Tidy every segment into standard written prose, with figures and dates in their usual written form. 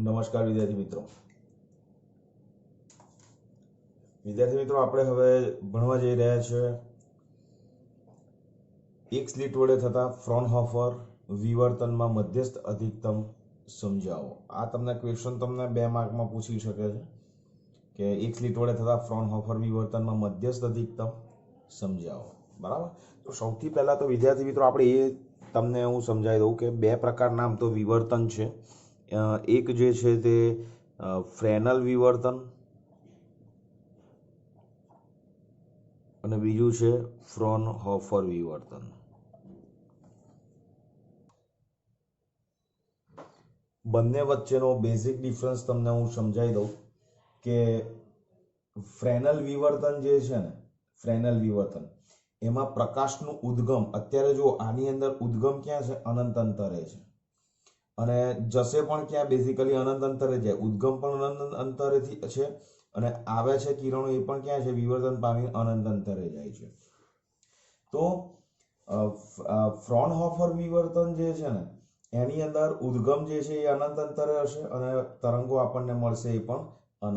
નમસ્કાર વિદ્યાર્થી મિત્રો આપણે હવે ભણવા જઈ રહ્યા છે એક સ્લિટ વડે થતા ફ્રોનહોફર વિવર્તનમાં મધ્યસ્થ અધિકતમ સમજાવો। આ તમને ક્વેશ્ચન તમને 2 માર્કમાં પૂછી શકે છે કે એક સ્લિટ વડે થતા ફ્રોનહોફર વિવર્તનમાં મધ્યસ્થ અધિકતમ સમજાવો। બરાબર, તો સૌથી પહેલા તો વિદ્યાર્થી મિત્રો આપણે એ તમને હું સમજાવી દઉં કે 2 પ્રકારના આમ તો વિવર્તન છે। એક જે છે તે ફ્રેનલ વિવર્તન અને બીજું છે ફ્રોનહોફર વિવર્તન। બંને વચ્ચેનો બેઝિક ડિફરન્સ તમને હું સમજાવી દઉં કે ફ્રેનલ વિવર્તન જે છે ને, ફ્રેનલ વિવર્તન એમાં પ્રકાશનું ઉદ્ગમ, અત્યારે જો આની અંદર ઉદ્ગમ ક્યાં છે? અનંત અંતરે છે અને જશે પણ ક્યાં? બેઝિકલી અનંત અંતરે જાય। ઉદ્ગમ પણ અનંત અંતરેથી છે અને આવે છે કિરણો એ પણ ક્યાં છે? વિવર્તન પામી અનંત અંતરે જાય છે। તો ફ્રોનહોફર વિવર્તન જે છે ને એની અંદર ઉદ્ગમ જે છે એ અનંત અંતરે હશે અને તરંગો આપણને મળશે એ પણ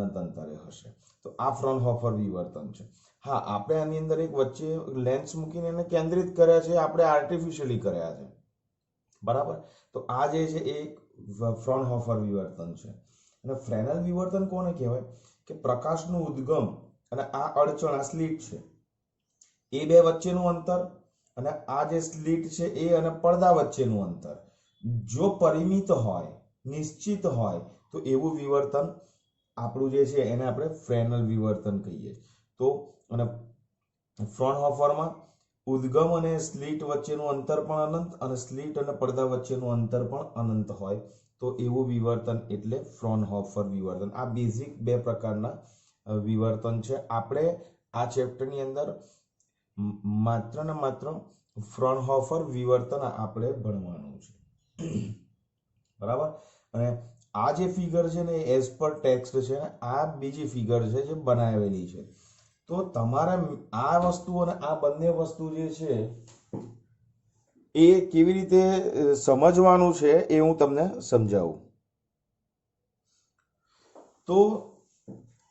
અનંત અંતરે હશે। તો આ ફ્રોનહોફર વિવર્તન છે। હા, આપણે આની અંદર એક વચ્ચે લેન્સ મૂકીને એને કેન્દ્રિત કર્યા છે, આપણે આર્ટિફિશિયલી કર્યા છે, બરાબર। તો આ જે છે એ ફ્રોનહોફર વિવર્તન છે। અને ફ્રેનલ વિવર્તન કોને કહેવાય? કે પ્રકાશનું ઉદ્ગમ અને આ અડચણ, આ સ્લિટ છે એ બે વચ્ચેનું અંતર અને આ જે સ્લિટ છે એ અને પડદા વચ્ચેનું અંતર જો પરિમિત હોય, નિશ્ચિત હોય તો એવું વિવર્તન આપણું જે છે એને આપણે ફ્રેનલ વિવર્તન કહીએ। તો અને ફ્રોનહોફરમાં ઉદ્ગમ અને સ્લિટ વચ્ચેનું અંતર પણ અનંત અને સ્લિટ અને પડદા વચ્ચેનું અંતર પણ અનંત હોય તો એવું વિવર્તન એટલે ફ્રોનહોફર વિવર્તન। આ બેઝિક 2 પ્રકારના વિવર્તન છે। આપણે આ ચેપ્ટરની અંદર માત્ર ને માત્ર ફ્રોનહોફર વિવર્તન આપણે ભણવાનું છે, બરાબર। અને આ જે ફિગર છે ને એઝ પર ટેક્સ્ટ છે ને, આ બીજી ફિગર છે જે બનાવેલી છે। તો તમારે આ વસ્તુ અને આ બંને વસ્તુ જે છે એ કેવી રીતે સમજવાનું છે એ હું તમને સમજાવું। તો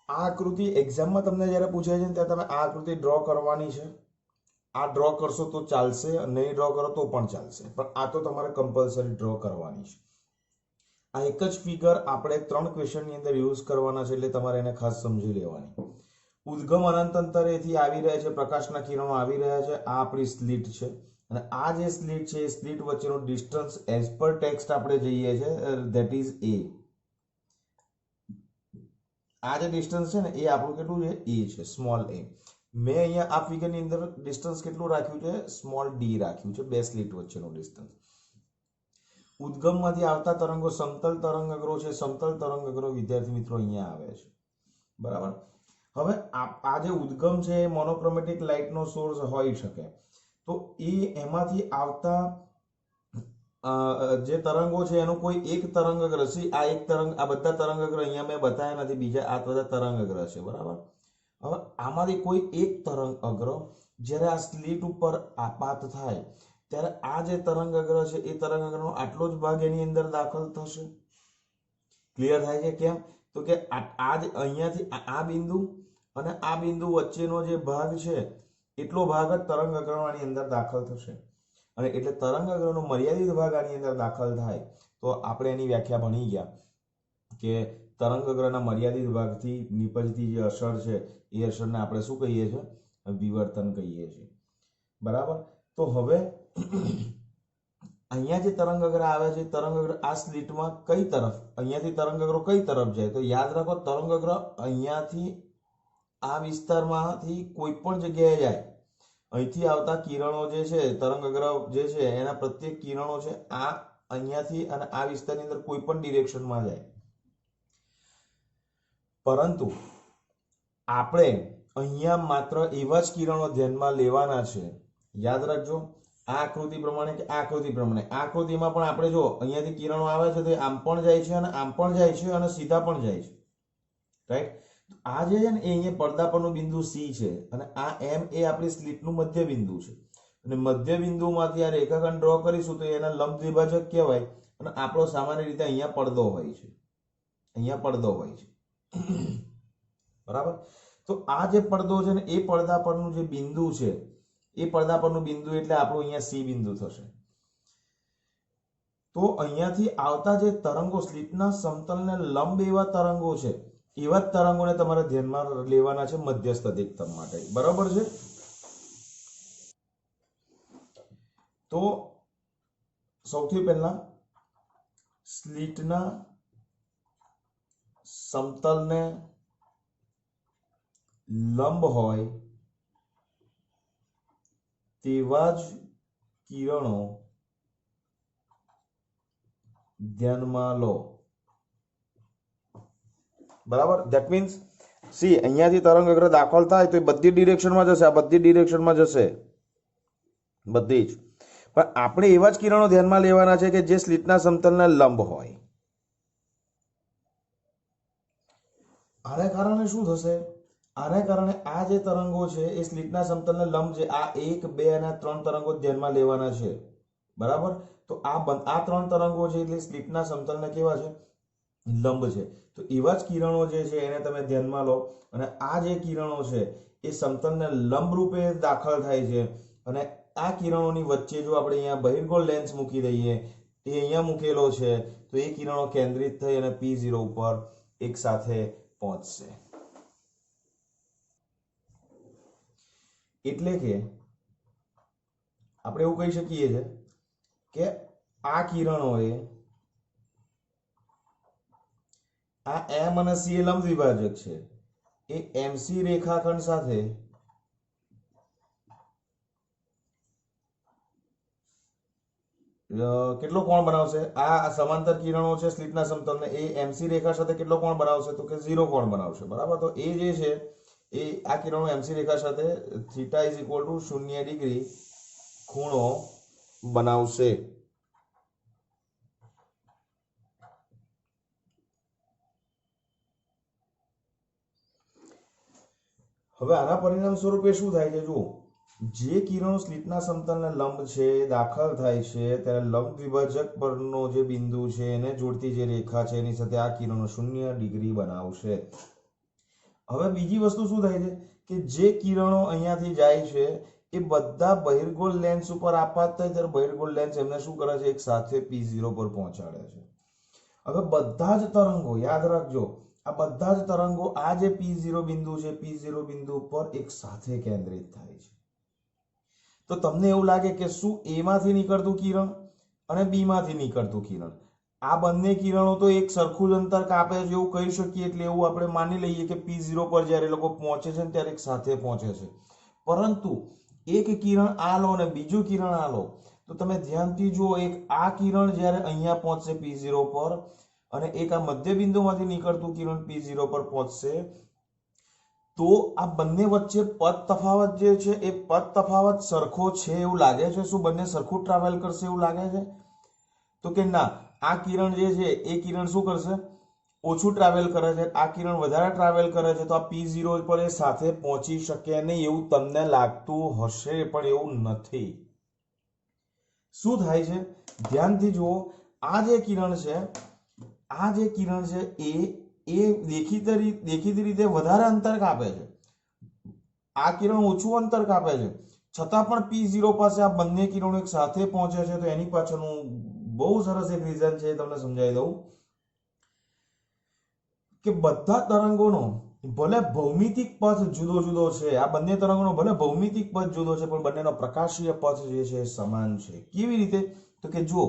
આ આકૃતિ એક્ઝામમાં તમને જ્યારે પૂછાય છે ત્યારે તમે આ આકૃતિ ડ્રો કરવાની છે। આ ડ્રો કરશો તો ચાલશે, નહીં ડ્રો કરો તો પણ ચાલશે, પણ આ તો તમારે કમ્પલસરી ડ્રો કરવાની છે। આ એક જ ફિગર આપણે 3 ક્વેશ્ચનની અંદર યુઝ કરવાના છે, એટલે તમારે એને ખાસ સમજી લેવાની। ઉદ્ગમ અનંત અંતરેથી આવી રહ્યા છે, પ્રકાશના કિરણો આવી રહ્યા છે, આ આપણી સ્લિટ છે અને આ જે સ્લિટ છે એ સ્લિટ વચ્ચેનો ડિસ્ટન્સ એઝ પર ટેક્સ્ટ આપણે જઈએ છે ધેટ ઇઝ એ। આ જે ડિસ્ટન્સ છે ને એ આપણું કેટલું છે? એ છે, સ્મોલ એ। મેં અહીંયા આ ફિગરની અંદર ડિસ્ટન્સ કેટલું રાખ્યું છે? સ્મોલ ડી રાખ્યું છે, 2 સ્લિટ વચ્ચેનું ડિસ્ટન્સ। ઉદ્ગમમાંથી આવતા તરંગો સમતલ તરંગઅગ્રો છે, સમતલ તરંગઅગ્રો વિદ્યાર્થી મિત્રો અહીંયા આવે છે, બરાબર। હવે આ જે ઉદ્ગમ છે એ મોનોક્રોમેટિક લાઇટનો સોર્સ હોઈ શકે, તો એ એમાંથી આવતા જે તરંગો છે એનો કોઈ એક તરંગઅગ્ર છે, આ એક તરંગ, આ બધા તરંગઅગ્ર અહીંયા મેં બતાવ્યા નથી, બીજા આ બધા તરંગઅગ્ર છે, બરાબર। હવે આમાંથી કોઈ એક તરંગઅગ્ર જ્યારે આ સ્લિટ ઉપર આપાત થાય ત્યારે આ જે તરંગઅગ્ર છે એ તરંગઅગ્રનો આટલો જ ભાગ એની અંદર દાખલ થશે। ક્લિયર થાય છે? કેમ? તો કે આ જ અહીંયાથી આ બિંદુ અને આ બિંદુ વચ્ચેનો જે ભાગ છે એટલો ભાગ જ તરંગઅગ્રનો આની અંદર દાખલ થશે અને એટલે તરંગઅગ્રનો મર્યાદિત ભાગ આની અંદર દાખલ થાય તો આપણે એની વ્યાખ્યા ભણી ગયા કે તરંગઅગ્રના મર્યાદિત ભાગથી નિપજતી જે અસર છે એ અસરને આપણે શું કહીએ છીએ? વિવર્તન કહીએ છીએ, બરાબર। તો હવે અહીંયા જે તરંગઅગ્ર આવે છે, તરંગઅગ્ર આ સ્લિટમાં કઈ તરફ, અહીંયાથી તરંગઅગ્ર કઈ તરફ જાય? તો યાદ રાખો, તરંગઅગ્ર અહીંયાથી આ વિસ્તારમાંથી કોઈ પણ જગ્યાએ જાય, અહીંથી આવતા કિરણો જે છે, તરંગઅગ્ર જે છે એના પ્રત્યેક કિરણો છે આ અહીંયાથી અને આ વિસ્તારની અંદર કોઈ પણ ડિરેક્શનમાં જાય, પરંતુ આપણે અહીંયા માત્ર એવા જ કિરણો ધ્યાનમાં લેવાના છે। યાદ રાખજો, આ આકૃતિ પ્રમાણે કે આ આકૃતિ પ્રમાણે, આ આકૃતિમાં પણ આપણે જો અહીંયાથી કિરણો આવે છે તો આમ પણ જાય છે અને આમ પણ જાય છે અને સીધા પણ જાય છે, રાઈટ। આ જે છે ને એ અહીંયા પડદા પરનું બિંદુ સી છે અને આ એમ એ આપણી સ્લિટનું મધ્ય બિંદુ છે અને મધ્ય બિંદુમાંથી આ રેખાખંડ ડ્રો કરીશું તો એના લંબ દ્વિભાજક કહેવાય અને આપણો સામાન્ય રીતે અહીંયા પડદો હોય છે, અહીંયા પડદો હોય છે, બરાબર. તો આ જે પડદો છે ને એ પડદા પરનું જે બિંદુ છે એ પડદા પરનું બિંદુ એટલે આપણું અહીંયા સી બિંદુ થશે. તો અહીંયાથી આવતા જે તરંગો સ્લિટના સમતલને લંબ એવા તરંગો છે, એવા જ તરંગોને તમારે ધ્યાનમાં લેવાના છે મધ્યસ્થ અધિકતમ માટે, બરાબર છે. તો સૌથી પહેલા સ્લિટના સમતલને લંબ હોય તેવા જ કિરણો ધ્યાનમાં લો, બરાબર. ધેટ મીન્સ સી અહીંયાથી તરંગ અગર દાખલ થાય તો એ બધી ડિરેક્શનમાં જશે, આ બધી ડિરેક્શનમાં જશે, બધી જ. પણ આપણે એવા જ કિરણો ધ્યાનમાં લેવાના છે કે જે સ્લિટના સમતલને લંબ હોય. આને કારણે શું થશે? આને કારણે આ જે તરંગો છે એ સ્લિટના સમતલને લંબ છે, આ 1, 2 અને 3 તરંગો ધ્યાનમાં લેવાના છે, બરાબર. તો આ 3 તરંગો છે એટલે સ્લિટના સમતલને કેવા છે? લંબ છે. તો એવા જ કિરણો જે છે એને તમે ધ્યાનમાં લો, અને આ જે કિરણો છે એ સમતલને લંબ રૂપે દાખલ થાય છે, અને આ કિરણોની વચ્ચે જો આપણે અહીંયા બહિર્ગોળ લેન્સ મૂકી દઈએ, એ અહીંયા મૂકેલો છે, તો એ કિરણો કેન્દ્રિત થઈ અને P0 ઉપર એક સાથે પહોંચશે. એટલે કે આપણે એવું કહી શકીએ છે કે આ કિરણોએ આ M અને C એ લંબ દ્વિભાજક છે, એ MC રેખાખંડ સાથે કેટલો કોણ બનાવશે? આ સમાંતર કિરણો છે સ્લિટના સમતલને, એ MC રેખા સાથે કેટલો કોણ બનાવશે? તો કે 0 કોણ બનાવશે, બરાબર. તો એ જે છે એ આ કિરણો MC રેખા સાથે theta is equal two 0 degree ખૂણો બનાવશે. હવે આના પરિણામ સ્વરૂપે શું થાય છે? જુઓ, જે કિરણો સ્લિટના સમતલને લંબ છે દાખલ થાય છે ત્યારે લંબ દ્વિભાજક પરનો જે બિંદુ છે એને જોડતી જે રેખા છે એની સાથે આ કિરણો 0 ડિગ્રી બનાવશે. હવે બીજી વસ્તુ શું થાય છે કે જે કિરણો અહીંયાથી જાય છે એ બધા બહિર્ગોળ લેન્સ ઉપર આપાત થાય ત્યારે બહિર્ગોળ લેન્સ એમને શું કરે છે? એક સાથે P0 પર પહોંચાડે છે. હવે બધા જ તરંગો યાદ રાખજો, આ બધા જ તરંગો આ જે P0 બિંદુ છે, P0 બિંદુ પર એક સાથે કેન્દ્રિત થાય છે. તો તમને એવું લાગે કે શું A માંથી નીકળતું કિરણ અને B માંથી નીકળતું કિરણ, આ બંને કિરણો તો એક સરખું જ અંતર કાપે છે એવું કહી શકીએ. એટલે એવું આપણે માની લઈએ કે P0 પર જ્યારે લોકો પહોંચે છે ને ત્યારે એક સાથે પહોંચે છે. પરંતુ એક કિરણ આ લો અને બીજું કિરણ આ લો, તો તમે ધ્યાનથી જુઓ, એક આ કિરણ જ્યારે અહીંયા પહોંચશે P0 પર, અને એક આ મધ્ય બિંદુમાંથી નીકળતું કિરણ P0 પર પહોંચશે, તો આ બંને વચ્ચે પદ તફાવત જે છે એ પદ તફાવત સરખો છે એવું લાગે છે? શું બંને સરખું ટ્રાવેલ કરશે એવું લાગે છે? તો કે ના, આ કિરણ જે છે એ કિરણ શું કરશે? ઓછું ટ્રાવેલ કરે છે, આ કિરણ વધારે ટ્રાવેલ કરે છે. તો આ P0 પર એ સાથે પહોંચી શકે નહીં એવું તમને લાગતું હશે, પણ એવું નથી. શું થાય છે? ધ્યાનથી જુઓ, આ જે કિરણ છે એ દેખીતી રીતે વધારે અંતર કાપે છે, આ કિરણ ઓછું અંતર કાપે છે, છતાં પણ P0 પાસે આ બંને કિરણો એક સાથે પહોંચે છે. તો એની પાછળનું બહુ સરસ એક રીઝન છે, તમને સમજાવી દઉં કે બધા તરંગોનો ભલે ભૌમિતિક પથ જુદો જુદો છે, આ બંને તરંગોનો ભલે ભૌમિતિક પથ જુદો છે, પણ બંનેનો પ્રકાશીય પથ જે છે સમાન છે. કેવી રીતે? તો કે જો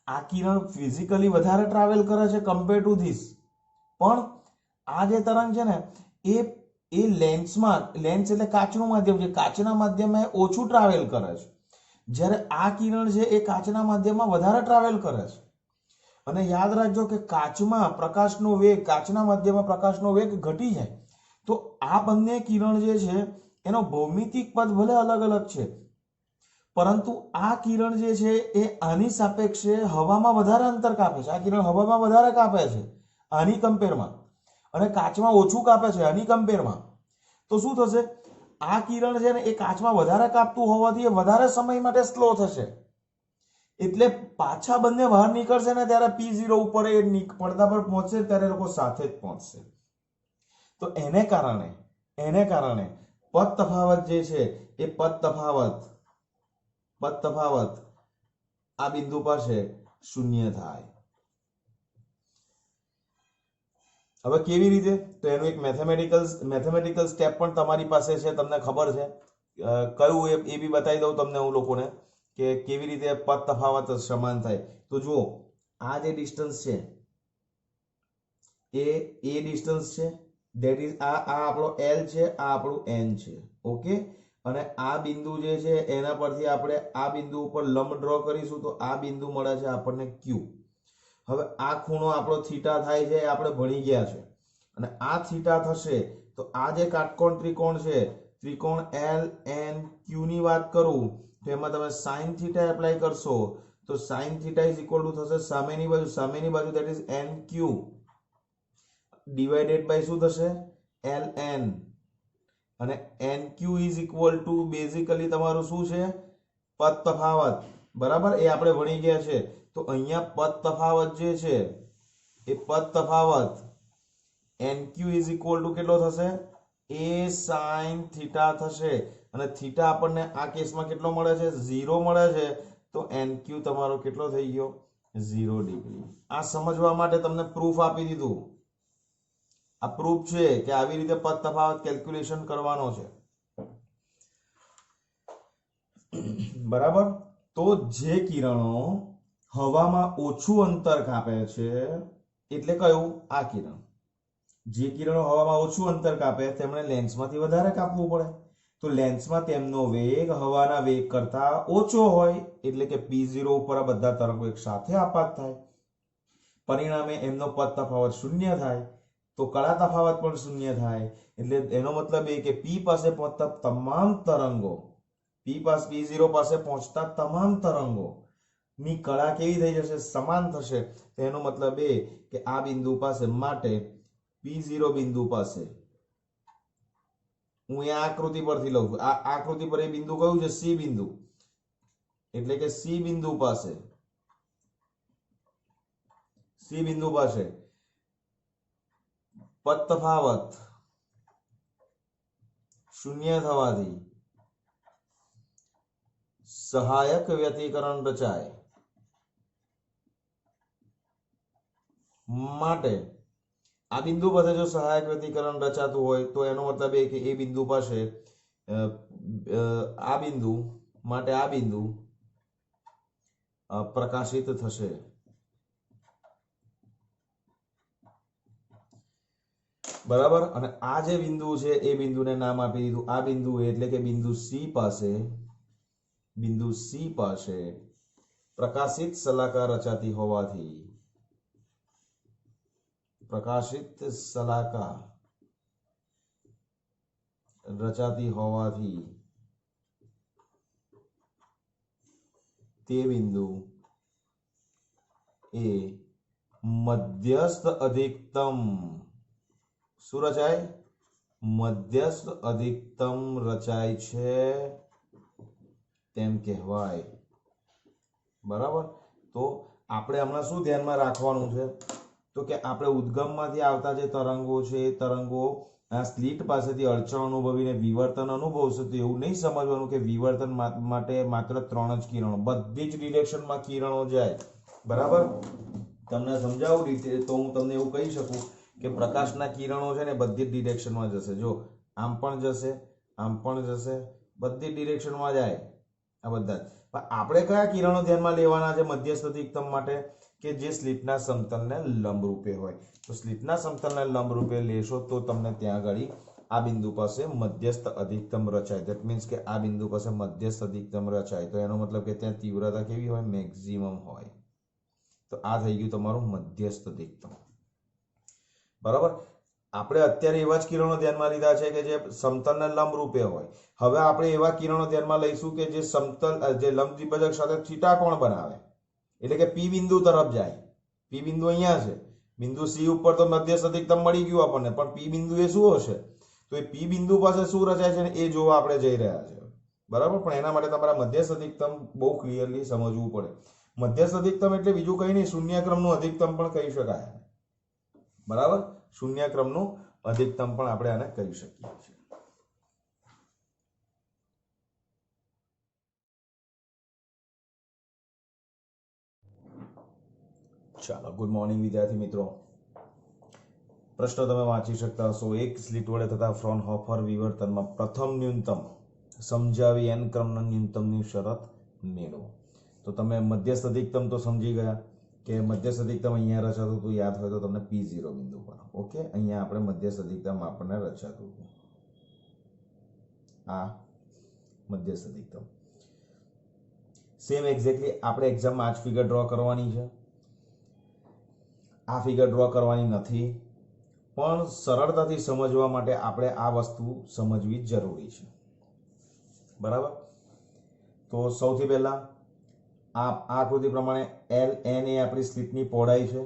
આ કિરણ ફિઝિકલી વધારે ટ્રાવેલ કરે છે કમ્પેર ટુ ધીસ, પણ આ જે તરંગ છે ને એ લેન્સમાં, લેન્સ એટલે કાચનું માધ્યમ છે, કાચના માધ્યમમાં ઓછું ટ્રાવેલ કરે છે, જ્યારે આ કિરણ છે એ કાચના માધ્યમમાં વધારે ટ્રાવેલ કરે છે. અને યાદ રાખજો કે કાચમાં પ્રકાશનો વેગ, કાચના માધ્યમમાં પ્રકાશનો વેગ ઘટી જાય. તો આ બંને કિરણ જે છે એનો ભૌમિતિક પદ ભલે અલગ અલગ છે, પરંતુ આ કિરણ જે છે એ આની સાપેક્ષે હવામાં વધારે અંતર કાપે છે. આ કિરણ હવામાં વધારે કાપે છે આની કમ્પેરમાં, અને કાચમાં ઓછું કાપે છે આની કમ્પેરમાં. તો શું થશે? આ કિરણ છે ને એ કાચમાં વધારે કાપતું હોવાથી એ વધારે સમય માટે સ્લો થશે. એટલે પાછા બંને બહાર નીકળશે ને ત્યારે P0 ઉપર એ પડદા પર પહોંચશે ત્યારે લોકો સાથે જ પહોંચશે. તો એને કારણે પદ તફાવત જે છે એ પદ તફાવત આ બિંદુ પાસે શૂન્ય થાય. હવે કેવી રીતે? તો એનું એક મેથેમેટિકલ સ્ટેપ પણ તમારી પાસે છે, તમને ખબર છે કયું એ બી બતાવી દઉં તમને હું લોકોને કે કેવી રીતે પદ તફાવત સમાન થાય. તો જુઓ, આ જે ડિસ્ટન્સ છે એ ડિસ્ટન્સ છે, ધેટ ઇઝ આ આપણો L છે, આ આપણું N છે. ઓકે, અને આ બિંદુ જે છે એના પરથી આપણે આ બિંદુ ઉપર લંબ ડ્રો કરીશું તો આ બિંદુ મળે છે આપણને Q. હવે આ ખૂણો આપણો થીટા થાય છે, આપણે ભણી ગયા છે, અને આ થીટા થશે તો આ જે કાટકોણ ત્રિકોણ છે, ત્રિકોણ LNQ ની વાત કરું તો એમાં તમે sin થીટા એપ્લાય કરશો તો sin theta is equal to થશે સામેની બાજુ that is NQ divided by શું થશે LN, અને NQ is equal to basically તમારું શું છે પદ તફાવત. બરાબર, એ આપણે ભણી ગયા છે. તો અહીંયા પદ તફાવત જે છે એ પદ તફાવત NQ ઇઝ ઇક્વલ ટુ કેટલો થશે A sin થીટા થશે, અને થીટા આપણને આ કેસમાં કેટલો મળે છે 0 મળે છે. તો NQ તમારો કેટલો થઈ ગયો 0 ડિગ્રી. આ સમજવા માટે તમને પ્રૂફ આપી દીધું. આ પ્રૂફ છે કે આવી રીતે પદ તફાવત કેલ્ક્યુલેશન કરવાનો છે. બરાબર, તો જે કિરણો હવામાં ઓછું અંતર કાપે છે એટલે કયું આ કિરણ, જે કિરણો હવામાં ઓછું અંતર કાપે તેમણે લેન્સમાંથી વધારે કાપવું પડે. તો લેન્સમાં તેમનો વેગ હવાના વેગ કરતા ઓછો હોય એટલે કે P0 ઉપર આ બધા તરંગો એક સાથે આપાત થાય, પરિણામે એમનો પદ તફાવત શૂન્ય થાય. તો કળા તફાવત પણ શૂન્ય થાય. એટલે એનો મતલબ એ કે P પાસે પહોંચતા તમામ તરંગો P0 પાસે પહોંચતા તમામ તરંગો ની કળા કેવી થઈ જશે સમાન થશે. તેનો મતલબ એ કે આ બિંદુ પાસે માટે P0 બિંદુ પાસે હું આ આકૃતિ પરથી લઉં છું, આ આકૃતિ પર એ બિંદુ કયું છે C બિંદુ, એટલે કે C બિંદુ પાસે પદ તફાવત શૂન્ય થવાથી સહાયક વ્યતિકરણ રચાય માટે આ બિંદુ પાસે જો સહાયક વ્યતિકરણ રચાતું હોય તો એનો મતલબ એ કે એ બિંદુ પાસે આ બિંદુ માટે આ બિંદુ પ્રકાશિત થશે. બરાબર, અને આ જે બિંદુ છે એ બિંદુને નામ આપી દીધું આ બિંદુ એટલે કે બિંદુ C પાસે પ્રકાશિત શલાકા રચાતી હોવાથી તે બિંદુ એ મધ્યસ્થ અધિકતમ શું રચાય મધ્યસ્થ અધિકતમ રચાય છે તેમ કહેવાય. બરાબર, તો આપણે હમણાં શું ધ્યાનમાં રાખવાનું છે તો કે આપણે ઉદ્ગમમાંથી આવતા જે તરંગો છે એ તરંગો આ સ્લિટ પાસેથી અડચણ અનુભવીને વિવર્તન અનુભવશે. તો એવું નહીં સમજવાનું કે વિવર્તન માટે માત્ર 3 જ કિરણો, બધી જ ડિરેક્શનમાં કિરણો જાય. બરાબર, તમને સમજાવું રીતે તો હું તમને એવું કહી શકું કે પ્રકાશના કિરણો છે ને બધી જ ડિરેક્શનમાં જશે. જો આમ પણ જશે, આમ પણ જશે, બધી ડિરેક્શનમાં જાય આ બધા. પણ આપણે કયા કિરણો ધ્યાનમાં લેવાના છે મધ્યસ્થ અધિકતમ માટે કે જે સ્લિટના સમતલને લંબરૂપે હોય. તો સ્લિટના સમતલને લંબરૂપે લેશો તો તમને ત્યાં આગળ આ બિંદુ પાસે મધ્યસ્થ અધિકતમ રચાય. ધેટ મીન્સ કે આ બિંદુ પાસે મધ્યસ્થ અધિકતમ રચાય તો એનો મતલબ કે ત્યાં તીવ્રતા કેવી હોય મેક્સિમમ હોય. તો આ થઈ ગયું તમારું મધ્યસ્થ અધિકતમ. બરાબર, આપણે અત્યારે એવા જ કિરણો ધ્યાનમાં લીધા છે કે જે સમતલને લંબ રૂપે હોય. હવે આપણે એવા કિરણો ધ્યાનમાં લઈશું કે જે સમતલ જે લંબ દ્વિભાજક સાથે થીટા કોણ બનાવે, એટલે કે P બિંદુ તરફ જાય. P બિંદુ અહીંયા છે, બિંદુ C ઉપર તો મધ્યસ્થ અધિકતમ મળી ગયું આપણને, પણ P બિંદુ એ શું હશે તો એ P બિંદુ પાસે શું રચાય છે એ જોવા આપણે જઈ રહ્યા છે. બરાબર, પણ એના માટે તમારા મધ્યસ્થ અધિકતમ બહુ ક્લિયરલી સમજવું પડે. મધ્યસ્થ અધિકતમ એટલે બીજું કંઈ નહીં, શૂન્ય ક્રમનું અધિકતમ પણ કહી શકાય, બરાબર, શૂન્ય ક્રમનું અધિકતમ પણ આપણે આને કહી શકીએ છીએ. ચાલો, ગુડ મોર્નિંગ વિદ્યાર્થી મિત્રો. પ્રશ્ન તમે વાંચી શકતા હશો. એક સ્લિટ વડે થતા ફ્રોનહોફર વિવર્તનમાં પ્રથમ ન્યૂનતમ સમજાવી n ક્રમના ન્યૂનતમની શરત મેળવો. તો તમે મધ્યસ્થ અધિકતમ તો સમજી ગયા કે મધ્યસ્થ અધિકતમ અહીંયા રચાતું હતું, યાદ હોય તો તમને P0 બિંદુ પર. ઓકે, અહીંયા આપણે મધ્યસ્થ અધિકતમ આપણને રચાતું હતું, આ મધ્યસ્થ અધિકતમ. સેમ એક્ઝેક્ટલી આપણે એક્ઝામમાં આ જ ફિગર ડ્રો કરવાની છે. આ ફિગર ડ્રો કરવાની નથી, પણ સરળતાથી સમજવા માટે આપણે આ વસ્તુ સમજવી જરૂરી છે, બરાબર. તો સૌથી પહેલા આ આકૃતિ પ્રમાણે LN એ આપણી સ્લિટની પહોળાઈ છે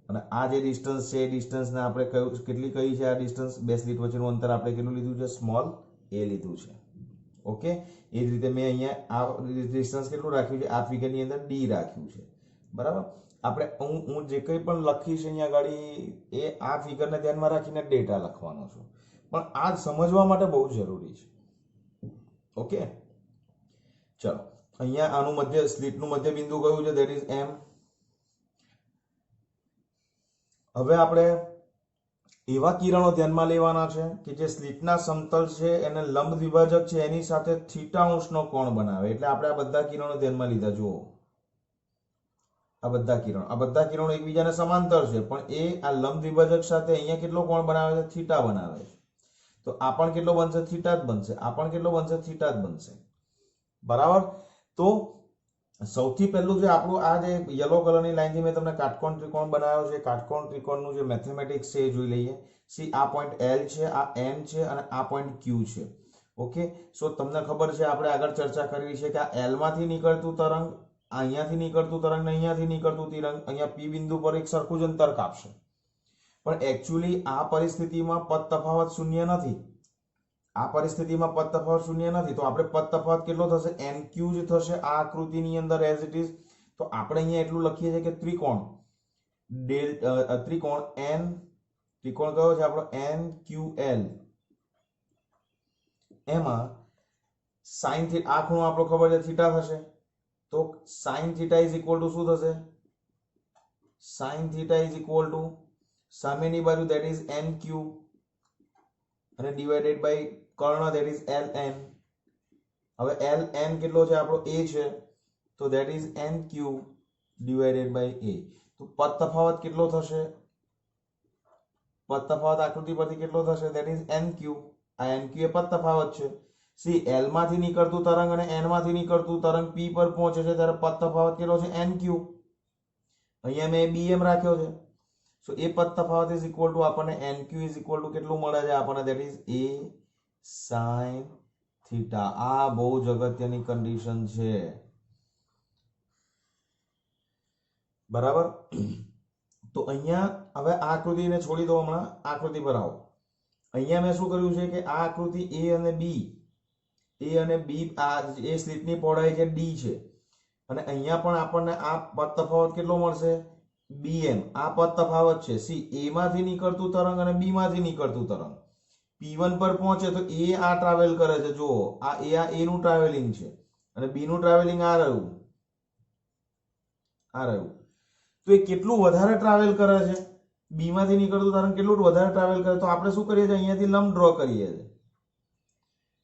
અને આ જે ડિસ્ટન્સ છે એ ડિસ્ટન્સને આપણે કેટલી કહી છે? આ ડિસ્ટન્સ બે સ્લિટ વચ્ચેનું અંતર આપણે કેટલું લીધું છે? સ્મોલ a લીધું છે. ઓકે, એ જ રીતે મેં અહીંયા આ ડિસ્ટન્સ કેટલું રાખ્યું છે? આ ફિગરની અંદર d રાખ્યું છે, બરાબર. આપણે હું જે કંઈ પણ લખીશ અહીંયા આગળ એ આ ફિગરને ધ્યાનમાં રાખીને ડેટા લખવાનો છું, પણ આ સમજવા માટે બહુ જરૂરી છે. ઓકે, ચલો, અહીંયા આનું મધ્ય સ્લિટનું મધ્ય બિંદુ કયું છે? That is M. હવે આપણે એવા કિરણો ધ્યાનમાં લેવાના છે કે જે સ્લિટના સમતલ છે એને લંબ દ્વિભાજક છે એની સાથે θ અંશનો કોણ બનાવે. એટલે આપણે આ બધા કિરણો ધ્યાનમાં લીધા. જુઓ, આ બધા કિરણો એકબીજાને સમાંતર છે, પણ એ આ લંબ દ્વિભાજક સાથે અહીંયા કેટલો કોણ બનાવે છે? θ બનાવે છે. તો આ પણ કેટલો બનશે? θ જ બનશે. આ પણ કેટલો બનશે? θ જ બનશે, બરાબર. તો સૌથી પહેલું જે આપણું આ જે યલો કલરની લાઈનથી મેં તમને કાટકોણ ત્રિકોણ બનાવ્યો છે, કાટકોણ ત્રિકોણનું જે મેથેમેટિક્સ છે એ જોઈ લઈએ. સી, આ પોઈન્ટ L છે, આ N છે અને આ પોઈન્ટ Q છે. ઓકે, સો તમને ખબર છે, આપણે આગળ ચર્ચા કરી છે કે આ L માંથી નીકળતું તરંગ, અહીંયાથી નીકળતું તરંગ ને અહીંયાથી નીકળતું તરંગ અહીંયા P બિંદુ પર એક સરખું જ અંતર કાપશે. પણ એકચ્યુઅલી આ પરિસ્થિતિમાં પદ તફાવત શૂન્ય નથી. આ પરિસ્થિતિમાં પદ તફાવત શૂન્ય નથી, તો આપણે પદ તફાવત કેટલો થશે? NQ જ થશે આ આકૃતિની અંદર એઝ ઇટ ઇઝ. તો આપણે અહીંયા એટલું લખીએ છીએ કે ત્રિકોણ ત્રિકોણ N, ત્રિકોણ કયો છે આપણો? NQL. એમાં sin θ, આ ખૂણો આપણો ખબર છે θ થશે, તો sin θ ઇઝ ઇક્વલ ટુ શું થશે? sin θ ઇઝ ઇક્વલ ટુ સામેની બાજુ ધેટ ઇઝ NQ અને ડિવાઇડેડ બાય કર્ણ ધેટ ઇઝ LN. હવે LN કેટલો છે આપણો? A છે, તો that is NQ divided by A. તો પદ તફાવત કેટલો થશે? પદ તફાવત આકૃતિ પરથી કેટલો થશે? That is NQ. આ NQ એ પદ તફાવત છે. સી, L માંથી નીકળતું તરંગ અને N માંથી નીકળતું તરંગ P પર પહોંચે છે ત્યારે પદ તફાવત કેટલો છે? NQ. અહીંયા મેં BM રાખ્યો છે. સો એ પદ તફાવત ઇઝ ઇક્વલ ટુ આપણને NQ ઇઝ ઇક્વલ ટુ કેટલું મળે છે આપણને? That is A sin θ. આ બહુ જ અગત્યની કન્ડિશન છે, બરાબર. તો અહીંયા હવે આ આકૃતિને છોડી દો, હમણાં આકૃતિ પર આવો. અહીંયા મેં શું કર્યું છે કે આ આકૃતિ A અને B, આ એ સ્લિટની પહોળાઈ છે D છે અને અહીંયા પણ આપણને આ પદ તફાવત કેટલો મળશે? BM. આ પદ તફાવત છે. સી, A માંથી નીકળતું તરંગ અને B માંથી નીકળતું તરંગ P1 પર પહોંચે તો A આ ટ્રાવેલ કરે છે. જુઓ, આ A નું ટ્રાવેલિંગ છે અને B નું ટ્રાવેલિંગ આ રહ્યું. તો એ કેટલું વધારે ટ્રાવેલ કરે છે? B માંથી નીકળતું તરંગ કેટલું વધારે ટ્રાવેલ કરે? તો આપણે શું કરીએ છીએ? અહીંયાથી લંબ ડ્રો કરીએ છીએ,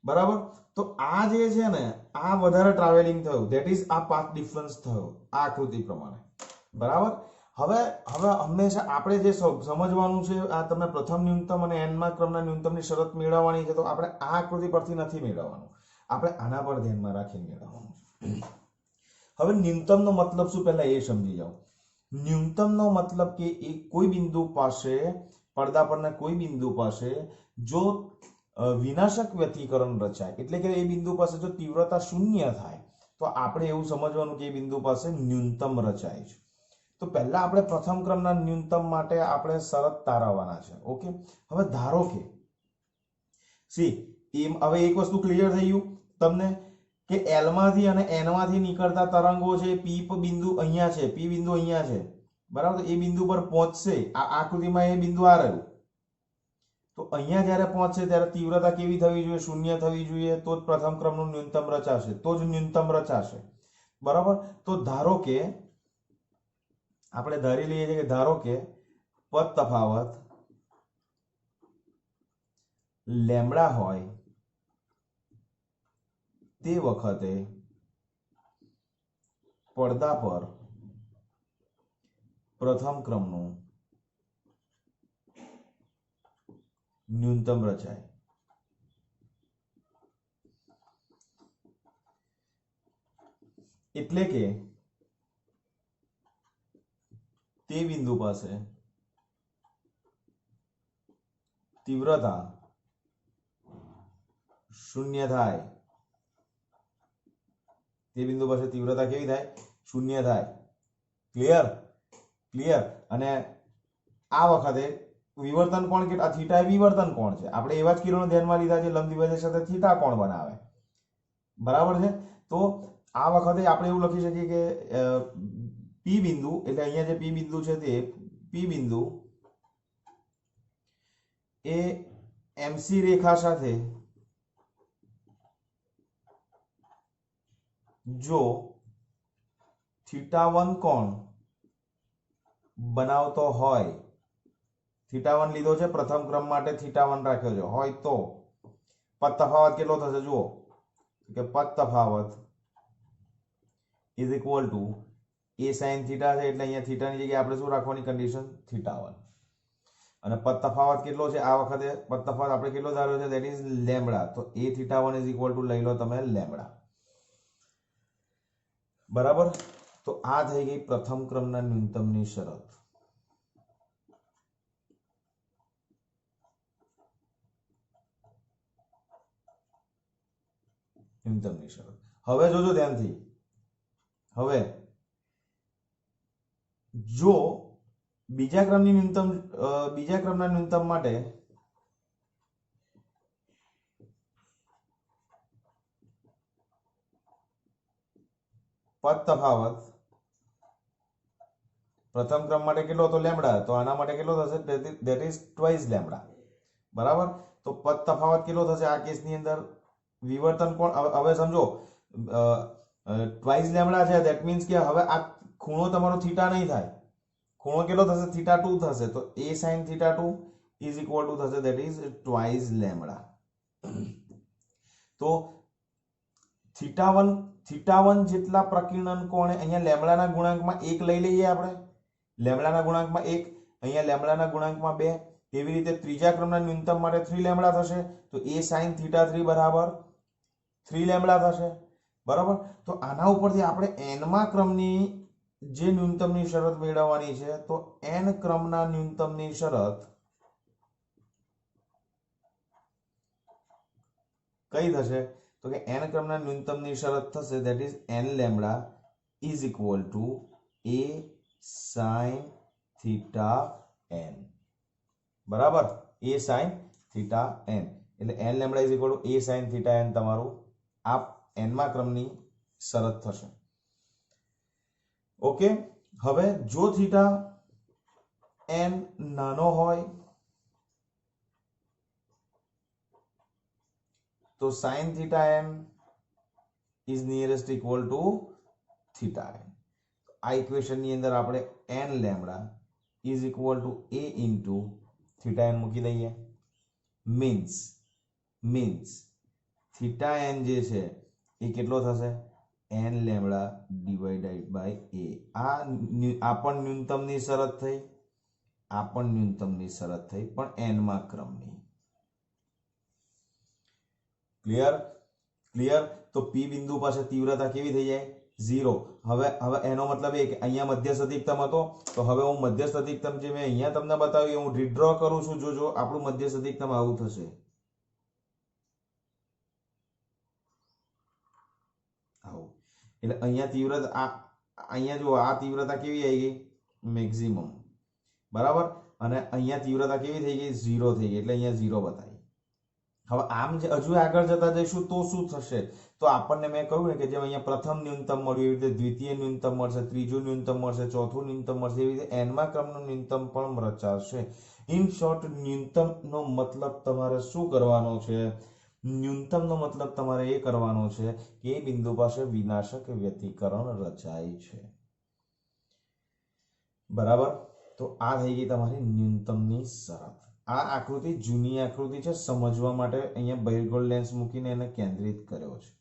બરાબર. તો આ જે છે ને, આ વધારે ટ્રાવેલિંગ થયું, ધેટ ઇઝ આ પાથ ડિફરન્સ થયો આ આકૃતિ પ્રમાણે, બરાબર. હવે હંમેશા આપણે જે સમજવાનું છે, આ તમે પ્રથમ ન્યૂનતમ અને n ક્રમના ન્યૂનતમની શરત મેળવવાની છે, તો આપણે આ આકૃતિ પરથી નથી મેળવવાનું, આપણે આના પર ધ્યાનમાં રાખીને મેળવવાનું છે. હવે ન્યૂનતમનો મતલબ શું પહેલા એ સમજી જાઓ. ન્યૂનતમનો મતલબ કે કોઈ બિંદુ પાસે, પડદા પરના કોઈ બિંદુ પાસે જો વિનાશક વ્યતિકરણ રચાય, એટલે કે એ બિંદુ પાસે જો તીવ્રતા શૂન્ય થાય, તો આપણે એવું સમજવાનું કે એ બિંદુ પાસે ન્યૂનતમ રચાય છે. તો પહેલા આપણે પ્રથમ ક્રમના ન્યૂનતમ માટે આપણે શરત તારવવાના છે. ઓકે, હવે ધારો કે સી, હવે એક વસ્તુ ક્લિયર થઈ ગયું તમને કે એલ માંથી અને એન માંથી નીકળતા તરંગો છે પી બિંદુ અહીંયા છે, પી બિંદુ અહીંયા છે, બરાબર. એ બિંદુ પર પહોંચશે. આ આકૃતિમાં એ બિંદુ આ રહ્યું. તો અહીંયા જ્યારે પહોંચશે ત્યારે તીવ્રતા કેવી થવી જોઈએ? શૂન્ય થવી જોઈએ. તો જ પ્રથમ ક્રમનું ન્યૂનતમ રચાશે, તો જ ન્યૂનતમ રચાશે, બરાબર. તો ધારો કે આપણે ધારી લઈએ છીએ કે ધારો કે પદ તફાવત લેમ્બડા હોય તે વખતે પડદા પર પ્રથમ ક્રમનું ન્યૂનતમ રચાય. એટલે કે તે બિંદુ પાસે તીવ્રતા શૂન્ય થાય. તે બિંદુ પાસે તીવ્રતા કેવી થાય? શૂન્ય થાય. ક્લિયર? ક્લિયર. અને આ વખતે વિવર્તન કોણ કે આ થીટા એ વિવર્તન કોણ છે. આપણે એવા જ કિરણો ધ્યાનમાં લીધા છે લંબ દ્વિભાજક સાથે થીટા કોણ બનાવે, બરાબર છે. તો આ વખતે આપણે એવું લખી શકીએ કે પી બિંદુ એટલે અહીંયા જે પી બિંદુ છે તે પી બિંદુ એ એમસી રેખા સાથે જો θ1 કોણ બનાવતો હોય, θ1 લીધો છે પ્રથમ ક્રમ માટે, θ1 રાખ્યો છે હોય તો પદ તફાવત કેટલો થશે? જુઓ કે પદ તફાવત is equal two A sine theta છે એટલે અહીંયા થીટાની જગ્યાએ આપણે શું રાખવાની કન્ડિશન? θ1. અને પદ તફાવત કેટલો છે આ વખતે? પદ તફાવત આપણે કેટલો ધાર્યો છે? That is lambda. તો એ θ1 ઇઝ ઇક્વલ ટુ લઈ લો તમે લેમ્બડા, બરાબર. તો આ થઈ ગઈ પ્રથમ ક્રમના ન્યૂનતમની શરત. ન્યૂનતમની શરત. હવે જોજો ધ્યાનથી. હવે જો બીજા ક્રમના ન્યૂનતમ માટે પદ તફાવત પ્રથમ ક્રમ માટે કેટલો હતો? લેમ્બડા. તો આના માટે કેટલો થશે? ધેટ ઇઝ ટ્વાઇસ લેમ્બડા, બરાબર. તો પદ તફાવત કેટલો થશે આ કેસની અંદર? વિવર્તન કોણ? હવે સમજો ટ્વાઇસ લેમ્બડા છે, ધેટ મીન્સ કે હવે આ ખૂણો તમારો થીટા નહીં થાય. ખૂણો કેટલો થશે? θ2 થશે. તો a sin θ2 is equal to થશે ધેટ ઇઝ ટ્વાઇસ લેમ્બડા. તો θ1 જેટલા પ્રકીર્ણન કોણે અહીંયા લેમ્બડાના ગુણાંકમાં 1 લઈ લઈએ આપણે. લેમ્બડાના ગુણાંકમાં 1, અહીંયા લેમ્બડાના ગુણાંકમાં 2. એવી રીતે ત્રીજા ક્રમના ન્યૂનતમ માટે 3 લેમ્બડા થશે. તો a sin θ3 બરાબર 3 લેમ્બડા થશે, બરાબર. તો આના ઉપરથી આપણે nમા ક્રમની જે ન્યૂનતમની શરત મેળવવાની છે. તો n ક્રમના ન્યૂનતમની શરત કઈ થશે? તો કે n ક્રમના ન્યૂનતમની શરત થશે that is n lambda is equal to a sin θn, બરાબર. a sin θn એટલે n lambda is equal to a sin θn તમારું આ nમા ક્રમની શરત થશે. ઓકે. હવે જો થીટા n નાનો હોય તો sin θn is nearest equal to θn. આ ઇક્વેશન ની અંદર આપણે n lambda is equal to a into θn મૂકી દઈએ. મીન્સ θn જે છે એ કેટલો થશે? n lambda divided by a. આ પણ ન્યૂનતમની શરત થઈ, આ પણ ન્યૂનતમની શરત થઈ, પણ n મા ક્રમની. ક્લિયર. તો p બિંદુ પાસે તીવ્રતા કેવી થઈ જાય? 0. હવે એનો મતલબ એ કે અહીંયા મધ્યસ્થ અધિકતમ હતો. તો હવે હું મધ્યસ્થ અધિકતમ જે મેં અહીંયા તમને બતાવ્યું હું રીડ્રો કરું છું. જોજો આપણું મધ્યસ્થ અધિકતમ આવું થશે. આવું. એટલે અહીંયા તીવ્રતા અહીંયા જો આ તીવ્રતા કેવી આવી ગઈ? મેક્સિમમ, બરાબર. અને અહીંયા તીવ્રતા કેવી થઈ ગઈ? 0 થઈ ગઈ. એટલે અહીંયા 0 બતાવી. હવે આમ જે હજુ આગળ જતા જઈશું તો શું થશે, તો આપણને મેં કહ્યું ને કે જેમ અહીંયા પ્રથમ ન્યૂનતમ મળ્યું એવી રીતે દ્વિતીય ન્યૂનતમ મળશે, ત્રીજું ન્યૂનતમ મળશે, ચોથું ન્યૂનતમ મળશે, એવી રીતે એનમા ક્રમનું ન્યૂનતમ પણ રચાશે. ઇન શોર્ટ, ન્યૂનતમનો મતલબ તમારે શું કરવાનો છે? ન્યૂનતમનો મતલબ તમારે એ કરવાનો છે કે એ બિંદુ પાસે વિનાશક વ્યતિકરણ રચાય છે. બરાબર. તો આ થઈ ગઈ તમારી ન્યૂનતમની શરત. આ આકૃતિ જૂની આકૃતિ છે, સમજવા માટે અહીંયા બહિર્ગોળ લેન્સ મૂકીને એને કેન્દ્રિત કર્યો છે.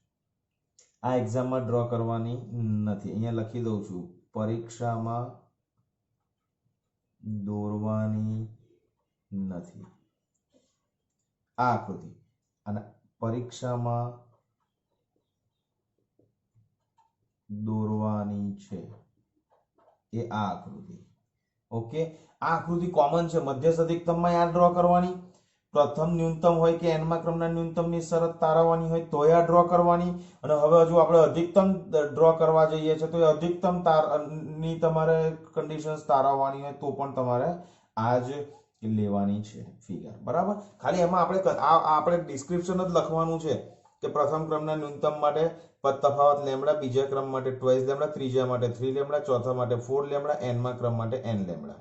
આ એક્ઝામમાં ડ્રો કરવાની નથી. અહીંયા લખી દઉં છું, પરીક્ષામાં દોરવાની નથી આ આકૃતિ, અને પરીક્ષામાં દોરવાની છે એ આ આકૃતિ. ઓકે, આ આકૃતિ કોમન છે. મધ્યસ્થ અધિકતમમાં આ ડ્રો કરવાની, પ્રથમ ન્યૂનતમ હોય કે એનમા ક્રમના ન્યૂનતમની શરત તારવવાની હોય તો આ ડ્રો કરવાની. અને હવે હજુ આપણે અધિકતમ ડ્રો કરવા જઈએ છીએ તો એ અધિકતમ ની તમારે કન્ડિશન્સ તારવવાની હોય તો પણ તમારે આ જ લેવાની છે ફિગર. બરાબર. ખાલી એમાં આપણે ડિસ્ક્રિપ્શન જ લખવાનું છે કે પ્રથમ ક્રમના ન્યૂનતમ માટે પદ તફાવત લેમ્બડા, બીજા ક્રમ માટે ટ્વાઇસ લેમ્બડા, ત્રીજા માટે 3 લેમ્બડા, ચોથા માટે 4 લેમ્બડા, એનમા ક્રમ માટે n લેમ્બડા.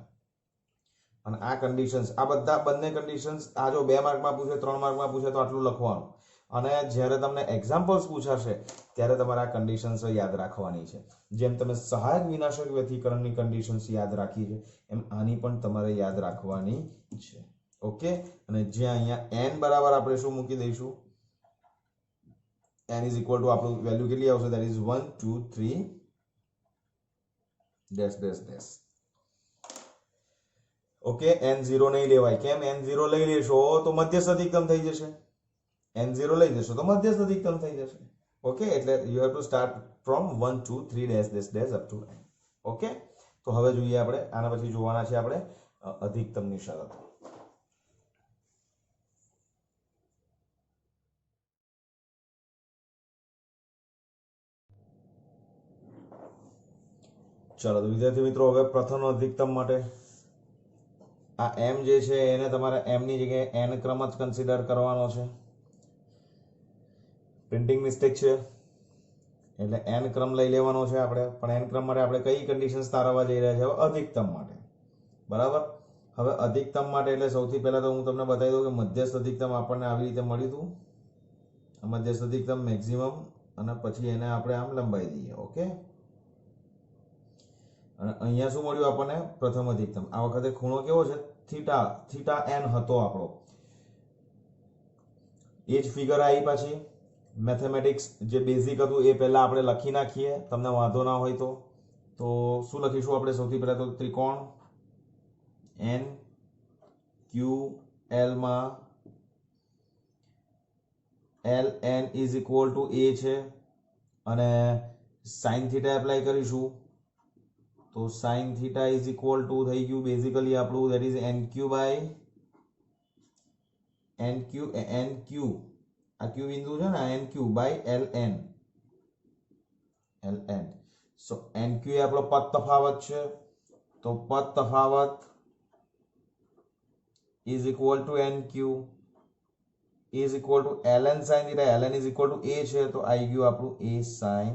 અને આ કન્ડિશન્સ, આ બધા બંને કન્ડિશન્સ, આ જો 2 માર્કમાં પૂછે, 3 માર્કમાં પૂછે તો આટલું લખવાનું. અને જ્યારે તમને એક્ઝામ્પલ્સ પૂછાશે ત્યારે તમારે આ કન્ડિશન્સ યાદ રાખવાની છે. જેમ તમે સહાયક વિનાશક વ્યતિકરણની કન્ડિશન્સ યાદ રાખી છે એમ આની પણ તમારે યાદ રાખવાની છે. ઓકે. અને જ્યાં અહીંયા n બરાબર આપણે શું મૂકી દઈશું, n is equal to આપણું વેલ્યુ કેટલી આવશે, that is 1 2 3 dash dash dash. Okay. n0 નહીં લેવાય. કેમ? n0 લઈ લેશો તો મધ્યસ્થ અધિકતમ થઈ જશે. n0 લઈ જશો તો મધ્યસ્થ અધિકતમ થઈ જશે. ઓકે. એટલે you have to start from 1 2 3 dash dash dash up to n. Okay. તો હવે જોઈએ આપણે આના પછી જોવાના છે આપણે અધિકતમની શરત. ચલો તો વિદ્યાર્થી મિત્રો, હવે પ્રથમ અધિકતમ માટે આ m જે છે એને તમારે m ની જગ્યાએ n ક્રમ જ કન્સિડર કરવાનો છે. પ્રિન્ટિંગ મિસ્ટેક છે એટલે n ક્રમ લઈ લેવાનો છે આપણે. પણ n ક્રમ માટે આપણે કઈ કન્ડિશન્સ તારવવા જઈ રહ્યા છે? હવે અધિકતમ માટે. બરાબર. હવે અધિકતમ માટે એટલે સૌથી પહેલા તો હું તમને બતાવી દઉં કે મધ્યસ્થ અધિકતમ આપણને આવી રીતે મળ્યું હતું. મધ્યસ્થ અધિકતમ મેક્સિમમ, અને પછી એને આપણે આમ લંબાઈ દઈએ. ઓકે. અને અહીંયા શું મળ્યું આપણને? પ્રથમ અધિકતમ. આ વખતે ખૂણો કેવો છે? થીટા n હતો આપણો. એ જ ફિગર આવી પાછી. મેથેમેટિક્સ જે બેઝિક હતું એ પહેલા આપણે લખી નાખીએ, તમને વાંધો ના હોય તો. તો શું લખીશું આપણે? સૌથી પહેલા તો ત્રિકોણ n q l માં l n is equal to a છે, અને sin થીટા એપ્લાય કરીશું તો sin theta is equal to થઈ ગયું બેઝિકલી આપણું, that is nq by nq આ q બિંદુ છે ને, nq by ln. So nq એ આપણો પદ તફાવત છે, તો પદ તફાવત is equal to nq is equal to ln sin theta. ln is equal to a છે તો આવી ગયું આપણું a sin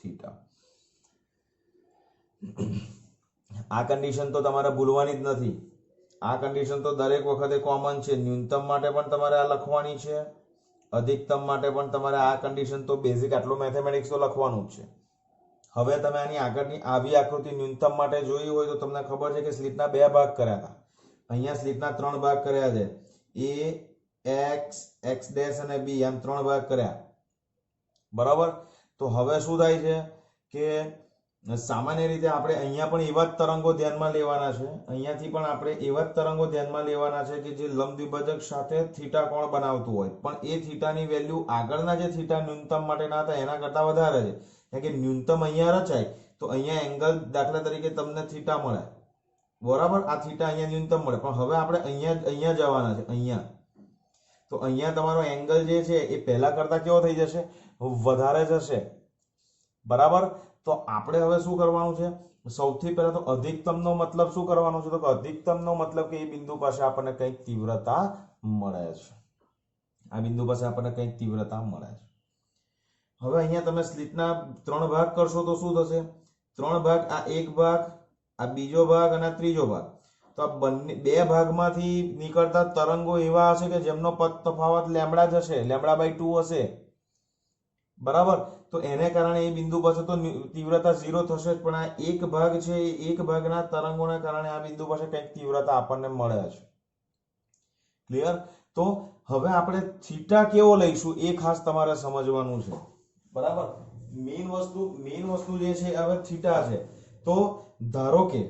theta. આ કન્ડિશન તો તમારે ભૂલવાની જ નથી. આ કન્ડિશન તો દરેક વખતે કોમન છે. ન્યૂનતમ માટે પણ તમારે આ લખવાની છે, અધિકતમ માટે પણ તમારે આ કન્ડિશન તો બેઝિક આટલું મેથેમેટિક્સ તો લખવાનું જ છે. હવે તમે આની આગળની આવી આકૃતિ ન્યૂનતમ માટે જોઈ હોય તો તમને ખબર છે કે સ્લિટના 2 ભાગ કર્યા હતા. અહીંયા સ્લિટના 3 ભાગ કર્યા છે. a x x ડેશ અને b એમ 3 ભાગ કર્યા. બરાબર. તો હવે શું થાય છે કે સામાન્ય રીતે આપણે અહીંયા પણ એવા જ તરંગો ધ્યાનમાં લેવાના છે. અહીંયાથી પણ આપણે એવા જ તરંગો ધ્યાનમાં લેવાના છે કે જે લંબ દ્વિભાજક સાથે થીટા કોણ બનાવતું હોય, પણ એ થીટાની વેલ્યુ આગળના જે થીટા ન્યૂનતમ માટેના હતા એના કરતા વધારે છે. કારણ કે ન્યૂનતમ અહીંયા રચાય તો અહીંયા એંગલ, દાખલા તરીકે તમને થીટા મળે. બરાબર. આ થીટા અહીંયા ન્યૂનતમ મળે, પણ હવે આપણે અહીંયા જવાના છે. અહીંયા તો અહીંયા તમારો એંગલ જે છે એ પહેલા કરતા કેવો થઈ જશે? વધારે જશે. બરાબર. તો આપણે હવે શું કરવાનું છે? સૌથી પહેલા તો અધિકતમનો મતલબ શું કરવાનો છે? તો અધિકતમનો મતલબ કે એ બિંદુ પાસે આપણને કંઈક તીવ્રતા મળે છે. આ બિંદુ પાસે આપણને કંઈક તીવ્રતા મળે છે. હવે અહીંયા તમે સ્લિટના 3 ભાગ કરશો તો શું થશે? 3 ભાગ, આ એક ભાગ, આ બીજો ભાગ અને આ ત્રીજો ભાગ. તો આ બંને 2 ભાગમાંથી નીકળતા તરંગો એવા હશે કે જેમનો પદ તફાવત લેમ્બડા જ હશે, લેમ્બડા/2 હશે. બરાબર? તો એને કારણે એ બિંદુ પાસે તો તીવ્રતા 0 થશે જ, પણ આ એક ભાગ છે, એ એક ભાગના તરંગોને કારણે આ બિંદુ પાસે કંઈક તીવ્રતા આપણને મળે છે. ક્લિયર? તો હવે આપણે થીટા કેવો લઈશું એ ખાસ તમારે સમજવાનું છે. બરાબર? મેઇન વસ્તુ જે છે હવે થીટા છે. તો ધારો કે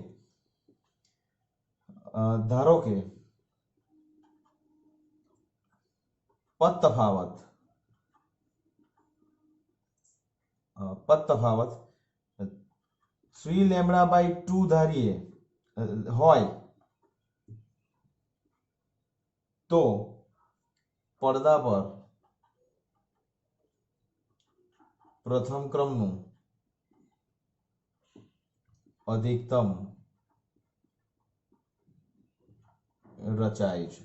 પદ તફાવત 3 લેમ્બડા/2 ધારીએ હોય તો પડદા પર પ્રથમ ક્રમનું અધિકતમ રચાય છે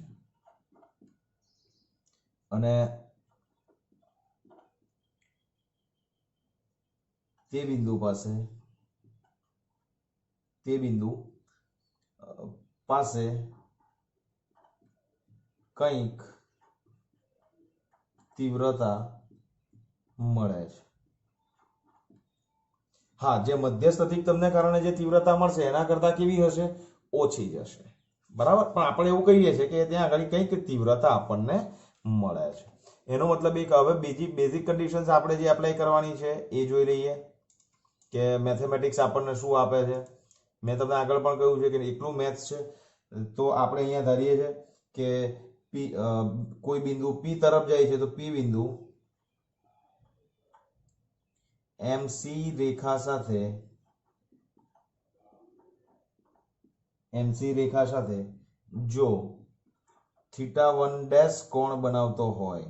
અને તે બિંદુ પાસે કંઈક તીવ્રતા મળે છે. હા, જે મધ્યસ્થ અધિકતમને કારણે જે તીવ્રતા મળશે એના કરતા કેવી હશે? ઓછી જ હશે. બરાબર? પણ આપણે એવું કહીએ છીએ કે ત્યાં આગળ કંઈક તીવ્રતા આપણને મળે છે. એનો મતલબ એક હવે બેઝિક કન્ડિશન્સ આપણે જે એપ્લાય કરવાની છે એ જોઈ લઈએ કે મેથેમેટિક્સ આપણને શું આપે છે. મેં તમને આગળ પણ કહ્યું છે કે એટલું મેથ્સ છે. તો આપણે અહીંયા ધારીએ છીએ કે કોઈ બિંદુ P તરફ જાય છે, તો P બિંદુ MC રેખા સાથે જો θ1' કોણ બનાવતો હોય,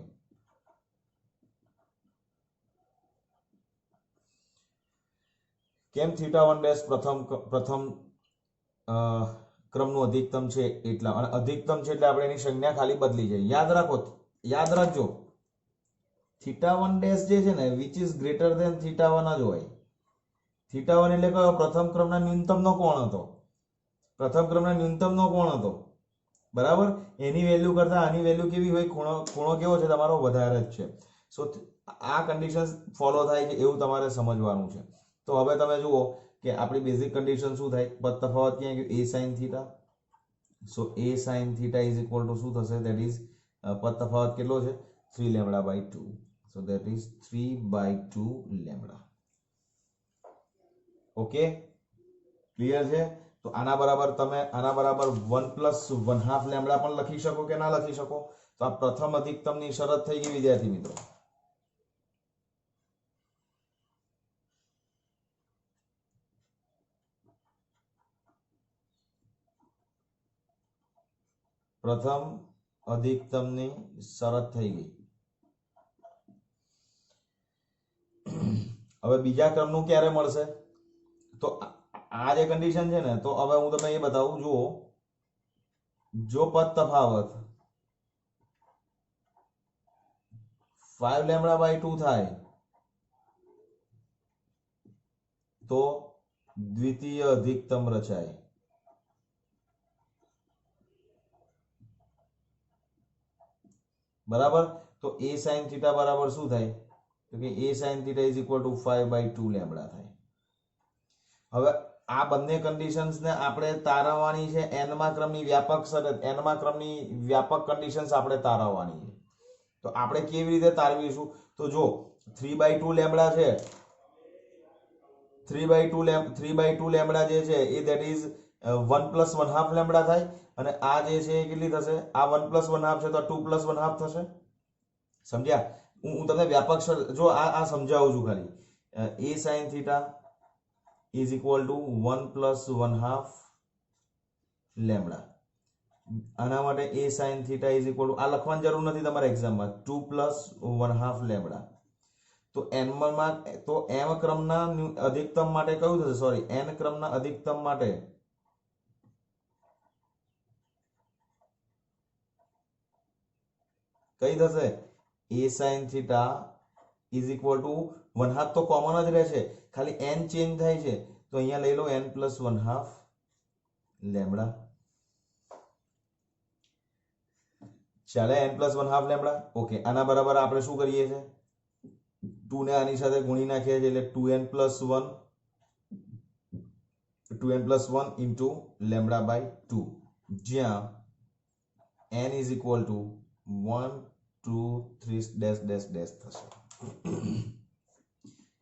કેમ θ1' પ્રથમ ક્રમનું અધિકતમ છે એટલા, અને અધિકતમ છે એટલે આપણે એની સંજ્ઞા ખાલી બદલી જાય. યાદ રાખજો θ1' જે છે ને વિચ ઇઝ ગ્રેટર ધેન θ1 જ હોય. θ1 એટલે કયો? પ્રથમ ક્રમના ન્યૂનતમનો કોણ હતો. બરાબર? એની વેલ્યુ કરતા આની વેલ્યુ કેવી હોય? ખૂણો કેવો છે તમારો? વધારે જ છે. સો આ કન્ડિશન ફોલો થાય છે એવું તમારે સમજવાનું છે. તો હવે તમે જુઓ કે આપણી બેઝિક કન્ડિશન શું થાય? પદ તફાવત ક્યાં ગયું? a sin θ. So a sin θ is equal to શું થશે? ધેટ ઇઝ પદ તફાવત કેટલો છે? 3 લેમ્બડા/2. So that is 3/2 lambda. Okay, clear છે? તો આના બરાબર 1+1/2 લેમ્બડા પણ લખી શકો કે ના લખી શકો? તો આ પ્રથમ અધિકતમની શરત થઈ ગઈ વિદ્યાર્થી મિત્રો. પ્રથમ અધિકતમની શરત થઈ ગઈ. હવે બીજા ક્રમનું ક્યારે મળશે? તો આ જે કન્ડિશન છે ને, તો હવે હું તમને એ બતાવું. જુઓ, જો પદ તફાવત 5 લેમ્બડા/2 થાય તો દ્વિતીય અધિકતમ રચાય. બરાબર? તો a sin θ બરાબર શું થાય? તો કે a sin θ is equal to 5/2 lambda થાય. હવે આ બંને કન્ડિશન્સને આપણે તારવવાની છે. nમા ક્રમની વ્યાપક શરત, nમા ક્રમની વ્યાપક કન્ડિશન્સ આપણે તારવવાની છે. તો આપણે કેવી રીતે તારવીશું? તો જો 3/2 લેમ્બડા છે, 3/2 લેમ્બડા જે છે એ ધેટ ઇઝ 1+1/2 લેમ્બડા થાય. અને આ જે છે એ કેટલી થશે? આ 1+1/2 છે તો 2+1/2 થશે. સમજ્યા? હું તમને વ્યાપક જો આ સમજાવું છું ખાલી. a sin θ is equal to 1+1/2 lambda. આના માટે a sin θ is equal to, આ લખવાની જરૂર નથી તમારા એક્ઝામમાં, 2+1/2 લેમ્બડા. તો m ક્રમના અધિકતમ માટે કયું થશે? સોરી, n ક્રમના અધિકતમ માટે કઈ થશે a sin theta is equal two 1/2 તો કોમન જ રહેશે, ખાલી n ચેન્જ થાય છે તો અહીંયા લઈ લો n પ્લસ 1/2 લેમ્બડા. ચાલે n પ્લસ 1/2 લેમ્બડા. ઓકે, આના બરાબર આપણે શું કરીએ છીએ 2 ને આની સાથે ગુણી નાખીએ છીએ એટલે 2n plus 1 into lambda by 2 જ્યાં n is equal two 1 2 3 dash dash dash થશે.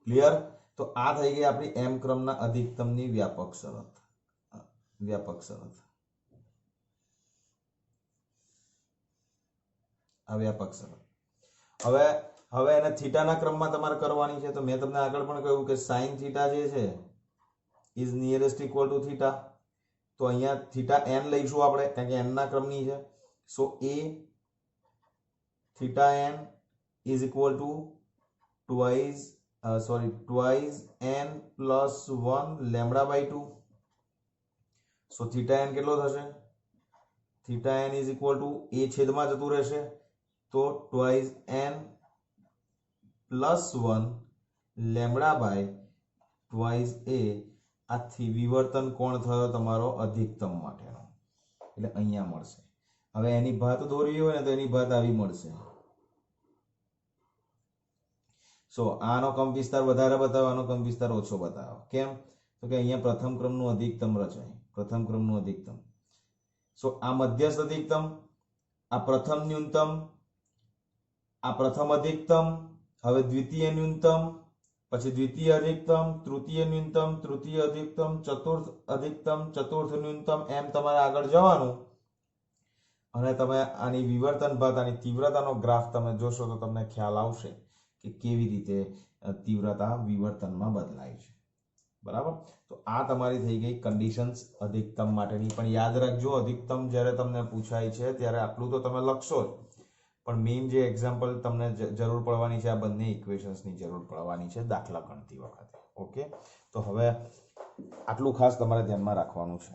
ક્લિયર? તો આ થઈ ગઈ આપણી m ક્રમના અધિકતમની વ્યાપક શરત. આ વ્યાપક શરત. હવે એને થીટાના ક્રમમાં તમારે કરવાની છે. તો મેં તમને આગળ પણ કહ્યું કે sin થીટા જે છે is nearest equal to theta. તો અહીંયા થીટા n લઈશું આપણે કારણ કે n ના ક્રમની છે. So a theta n is equal to twice n plus 1 lambda by 2. So theta n કેટલો થશે? Theta n is equal to a છેદમાં જતું રહેશે તો twice n plus 1 lambda by twice a. આથી વિવર્તન કોણ થયો તમારો અધિકતમ માટેનો, એટલે અહીંયા મળશે. હવે એની ભાત દોરવી હોય ને તો એની ભાત આવી મળશે. સો આનો કંપ વિસ્તાર વધારે બતાવો, આનો કંપ વિસ્તાર ઓછો બતાવો. કેમ? તો કે અહીંયા પ્રથમ ક્રમનું અધિકતમ રચાય, પ્રથમ ક્રમનું અધિકતમ. સો આ મધ્યસ્થ અધિકતમ, આ પ્રથમ ન્યૂનતમ, આ પ્રથમ અધિકતમ, હવે દ્વિતીય ન્યૂનતમ, પછી દ્વિતીય અધિકતમ, તૃતીય ન્યૂનતમ, તૃતીય અધિકતમ, ચતુર્થ અધિકતમ, ચતુર્થ ન્યૂનતમ, એમ તમારે આગળ જવાનું. અને તમે આની વિવર્તન ભાત, આની તીવ્રતાનો ગ્રાફ તમે જોશો તો તમને ખ્યાલ આવશે કે કેવી રીતે તીવ્રતા વિવર્તનમાં બદલાય છે. બરાબર? તો આ તમારી થઈ ગઈ કન્ડિશન્સ અધિકતમ માટેની. પણ યાદ રાખજો, અધિકતમ જ્યારે તમને પૂછાય છે ત્યારે આટલું તો તમે લખશો જ, પણ મેઇન જે એક્ઝામ્પલ તમને જરૂર પડવાની છે આ બંને ઇક્વેશન્સની જરૂર પડવાની છે દાખલા ગણતી વખતે. ઓકે, તો હવે આટલું ખાસ તમારે ધ્યાનમાં રાખવાનું છે.